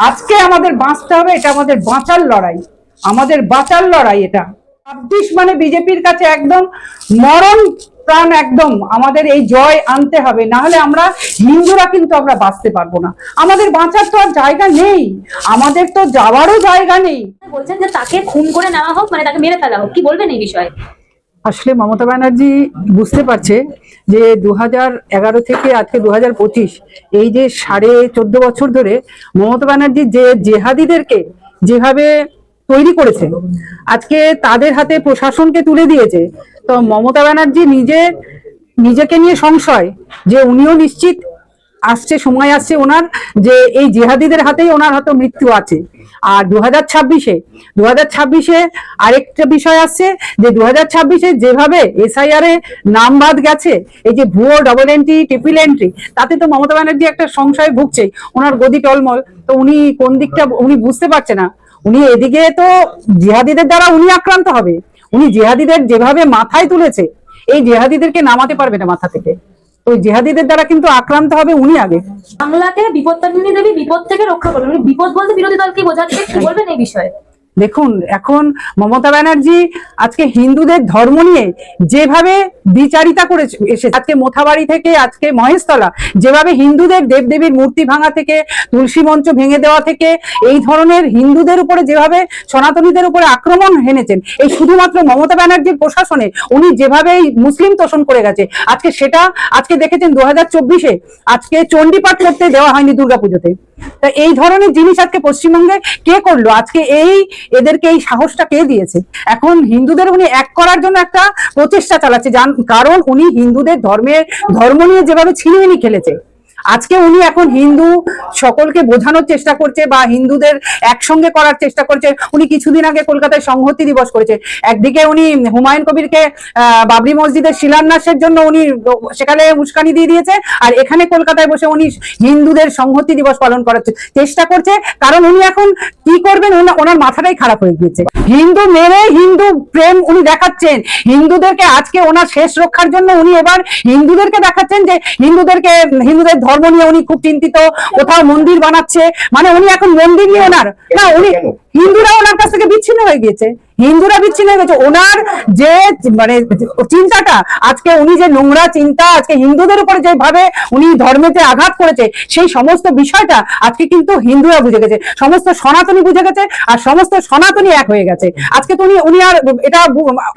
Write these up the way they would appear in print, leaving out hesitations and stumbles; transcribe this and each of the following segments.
আজকে আমাদের বাঁচতে হবে, এটা আমাদের বাঁচার লড়াই, আমাদের বাঁচার লড়াই। এটা 26 মানে বিজেপির কাছে একদম মরণ প্রাণ, একদম আমাদের এই জয় আনতে হবে, না হলে আমরা হিন্দুরা কিন্তু আমরা বাঁচতে পারবো না। আমাদের বাঁচার তো আর জায়গা নেই, আমাদের তো যাওয়ারও জায়গা নেই। বলছেন যে তাকে খুন করে নেওয়া হোক, মানে তাকে মেরে ফেলা হোক, কি বলবেন এই বিষয়ে? আসলে মমতা ব্যানার্জি বুঝতে পারছে যে 2011 থেকে আজকে 2025, এই যে 14.5 বছর ধরে মমতা ব্যানার্জি যে জেহাদিদেরকে যেভাবে তৈরি করেছে, আজকে তাদের হাতে প্রশাসনকে তুলে দিয়েছে। তো মমতা ব্যানার্জি নিজেকে নিয়ে সংশয় যে উনিও নিশ্চিত সময় আসছে ওনার যে এই জেহাদিদের হাতেই ওনার হয়তো মৃত্যু আছে। আর 2026-এ আরেকটা বিষয় আসছে যে 2026-এ যেভাবে SIR এ নাম বাদ গেছে, এই যে ভুয়ো ডবল এন্ট্রি ট্রিপল এন্ট্রি, তাতে তো মমতা ব্যানার্জি একটা সংশয় ভুগছে, ওনার গদি টলমল। তো উনি কোন দিকটা উনি বুঝতে পারছে না। উনি এদিকে তো জিহাদিদের দ্বারা উনি আক্রান্ত হবে, উনি জিহাদিদের যেভাবে মাথায় তুলেছে, এই জিহাদিদেরকে নামাতে পারবে না মাথা থেকে। ওই জিহাদিদের দ্বারা কিন্তু আক্রান্ত হবে উনি আগে। বাংলাকে বিপত্তারিণী দেবী বিপদ থেকে রক্ষা করবেন, বিপদ বলতে বিরোধী দলকে বোঝাচ্ছে, কি বলবেন এই বিষয়ে? দেখুন, এখন মমতা ব্যানার্জি আজকে হিন্দুদের ধর্ম নিয়ে যেভাবে বিচারিতা করে এসে, আজকে মোথাবাড়ি থেকে আজকে মহেশতলা, যেভাবে হিন্দুদের দেবদেবীর মূর্তি ভাঙা থেকে, তুলসী মঞ্চ ভেঙে দেওয়া থেকে, এই ধরনের হিন্দুদের উপরে যেভাবে সনাতনীদের উপরে আক্রমণ হেনেছেন, এই শুধুমাত্র মমতা ব্যানার্জির প্রশাসনে উনি যেভাবে মুসলিম তোষণ করে গেছে, আজকে সেটা আজকে দেখেছেন 2024-এ আজকে চণ্ডীপাঠ করতে দেওয়া হয়নি দুর্গাপুজোতে। তা এই ধরনের জিনিস আজকে পশ্চিমবঙ্গে কে করলো? আজকে এদেরকে এই সাহসটা কে দিয়েছে? এখন হিন্দুদের উনি এক করার জন্য একটা প্রচেষ্টা চালাচ্ছে, কারণ উনি হিন্দুদের ধর্ম নিয়ে যেভাবে ছিনিমিনি খেলেছে, আজকে উনি এখন হিন্দু সকলকে বোঝানোর চেষ্টা করছে বা হিন্দুদের একসঙ্গে করার চেষ্টা করছে। উনি কিছুদিন আগে কলকাতায় সংহতি দিবস করেছে, একদিকে উনি হুমায়ুন কবিরকে বাবরি মসজিদের শিলান্যাসের জন্য উনি সেখানে উস্কানি দিয়ে দিয়েছে, আর এখানে কলকাতায় বসে উনি হিন্দুদের সংহতি দিবস পালন করার চেষ্টা করছে। কারণ উনি এখন কি করবেন, ওনার মাথাটাই খারাপ হয়ে গিয়েছে। হিন্দু মেরে হিন্দু প্রেম উনি দেখাচ্ছেন হিন্দুদেরকে, আজকে ওনার শেষ রক্ষার জন্য উনি এবার হিন্দুদেরকে দেখাচ্ছেন যে হিন্দুদের ধর্ম নিয়ে উনি খুব চিন্তিত, কোথাও মন্দির বানাচ্ছে, মানে উনি এখন মন্দির নিয়ে ওনার না, উনি হিন্দুরা ওনার কাছ থেকে বিচ্ছিন্ন হয়ে গিয়েছে, হিন্দুরা বিচ্ছিন্ন হয়ে গেছে। ওনার যে মানে চিন্তাটা, আজকে উনি যে নোংরা চিন্তা আজকে হিন্দুদের উপরে যেভাবে উনি ধর্মেতে আঘাত করেছে, সেই সমস্ত বিষয়টা আজকে কিন্তু হিন্দুরা বুঝে গেছে, সমস্ত সনাতনী বুঝে গেছে, আর সমস্ত সনাতনী এক হয়ে গেছে। আজকে তো উনি আর এটা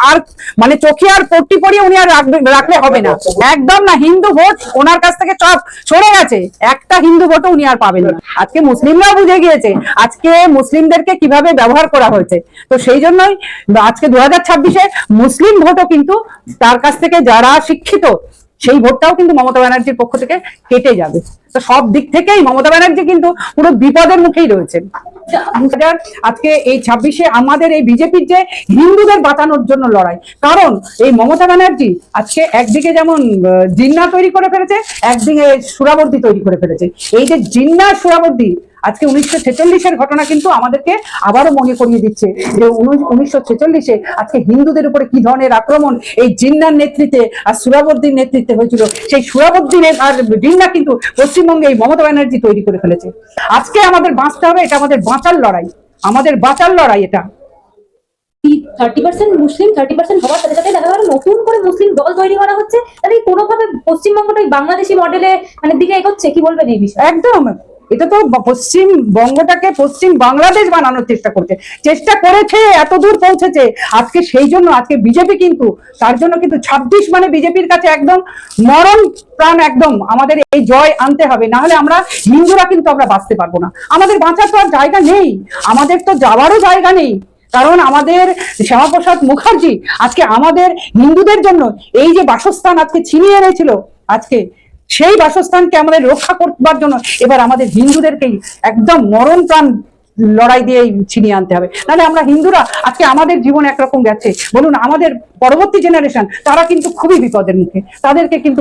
আর মানে চোখে আর পট্টি পরিয়ে উনি আর রাখলে হবে না, একদম না। হিন্দু ভোট ওনার কাছ থেকে সব সরে গেছে, একটা হিন্দু ভোটও উনি আর পাবেন না। আজকে মুসলিমরাও বুঝে গিয়েছে আজকে মুসলিমদেরকে কিভাবে ব্যবহার করা হয়েছে। তো সেই জন্যই আজকে 2026-এ মুসলিম ভোটও কিন্তু তার কাছ থেকে যারা শিক্ষিত, সেই ভোটটাও কিন্তু মমতা ব্যানার্জির পক্ষ থেকে কেটে যাবে। তো সব দিক থেকেই মমতা ব্যানার্জি কিন্তু পুরো বিপদের মুখেই রয়েছেন। আজকে এই 26-এ আমাদের এই বিজেপির যে হিন্দুদের বাঁচানোর জন্য লড়াই, কারণ এই মমতা ব্যানার্জি আজকে একদিকে যেমন জিন্না তৈরি করে ফেলেছে, একদিকে সুরাবর্দী তৈরি করে ফেলেছে। এই যে জিন্না সুরাবর্দী, আজকে 1946-এর ঘটনা কিন্তু আমাদেরকে আবারও মনে করিয়ে দিচ্ছে যে 1946-এ আজকে হিন্দুদের উপরে কি ধরনের আক্রমণ এই জিন্নার নেতৃত্বে আর সুরাবর্দীর নেতৃত্বে হয়েছিল। সেই সুরাবর্দীর আর জিন্না কিন্তু পশ্চিমবঙ্গে এই মমতা ব্যানার্জি তৈরি করে ফেলেছে। আজকে আমাদের বাঁচতে হবে, এটা আমাদের বাঁচার লড়াই, আমাদের বাঁচার লড়াই। এটা 30% মুসলিম 30% হওয়ার সাথে সাথে দেখা গেল নতুন করে মুসলিম দল তৈরি করা হচ্ছে, তাহলে কোনোভাবে পশ্চিমবঙ্গটা বাংলাদেশি মডেলে মানে দিকে এগোচ্ছে, কি বলবেন এই বিষয়ে? একদম, এটা তো পশ্চিমবঙ্গটাকে পশ্চিম বাংলাদেশ বানানোর চেষ্টা করেছে, এত দূর পৌঁছেছে আজকে। সেই জন্য আজকে বিজেপি কিন্তু তার জন্য কিন্তু 26 মানে বিজেপির কাছে একদম মরণ প্রাণ, একদম আমাদের এই জয় আনতে হবে, না হলে আমরা হিন্দুরা কিন্তু আমরা বাঁচতে পারবো না। আমাদের বাঁচার তো আর জায়গা নেই, আমাদের তো যাওয়ারও জায়গা নেই। কারণ আমাদের শ্যামাপ্রসাদ মুখার্জি আজকে আমাদের হিন্দুদের জন্য এই যে বাসস্থান আজকে ছিনিয়ে এনেছিল, আজকে সেই বাসস্থানকে আমাদের রক্ষা করবার জন্য এবার আমাদের হিন্দুদেরকেই একদম মরণ প্রাণ লড়াই দিয়ে ছিনিয়ে আনতে হবে। নাহলে আমরা হিন্দুরা আজকে আমাদের জীবন একরকম গেছে, বলুন আমাদের পরবর্তী জেনারেশন তারা কিন্তু খুবই বিপদের মুখে। তাদেরকে কিন্তু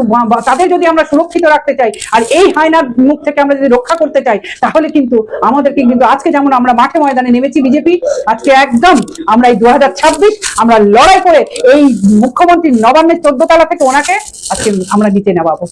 তাদের যদি আমরা সুরক্ষিত রাখতে চাই আর এই হায়নার মুখ থেকে আমরা যদি রক্ষা করতে চাই, তাহলে কিন্তু আমাদেরকে কিন্তু আজকে যেমন আমরা মাঠে ময়দানে নেমেছি বিজেপি, আজকে একদম আমরা এই 2026 আমরা লড়াই করে এই মুখ্যমন্ত্রী নবান্নের 14 তলা থেকে ওনাকে আজকে আমরা নিচে নামাবো।